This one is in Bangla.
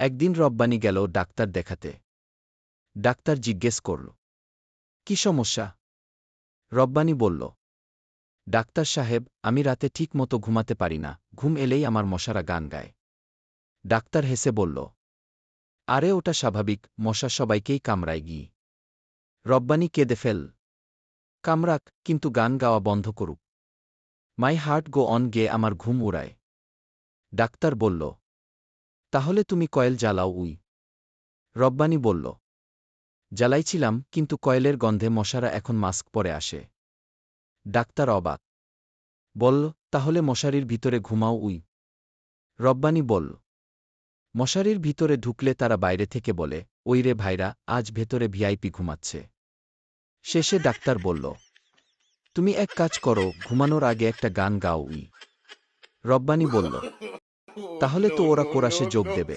একদিন রব্বানী গেল ডাক্তার দেখাতে। ডাক্তার জিজ্ঞেস করল, কি সমস্যা? রব্বানী বলল, ডাক্তার সাহেব, আমি রাতে ঠিক মতো ঘুমাতে পারি না, ঘুম এলেই আমার মশারা গান গায়। ডাক্তার হেসে বলল, আরে ওটা স্বাভাবিক, মশা সবাইকেই কামড়ায় গি। রব্বানী কেঁদে ফেল, কামড়াক, কিন্তু গান গাওয়া বন্ধ করুক। মাই হার্ট গো অন গে আমার ঘুম উড়ায়। ডাক্তার বলল, তাহলে তুমি কয়েল জ্বালাও উই। রব্বানী বলল, জ্বালাইছিলাম, কিন্তু কয়েলের গন্ধে মশারা এখন মাস্ক পরে আসে। ডাক্তার অবাক, বলল, তাহলে মশারির ভিতরে ঘুমাও উই। রব্বানী বলল, মশারির ভিতরে ঢুকলে তারা বাইরে থেকে বলে, ওই রে ভাইরা, আজ ভেতরে ভিআইপি ঘুমাচ্ছে। শেষে ডাক্তার বলল, তুমি এক কাজ করো, ঘুমানোর আগে একটা গান গাও উই। রব্বানী বলল, তাহলে তো ওরা কোরাসে যোগ দেবে।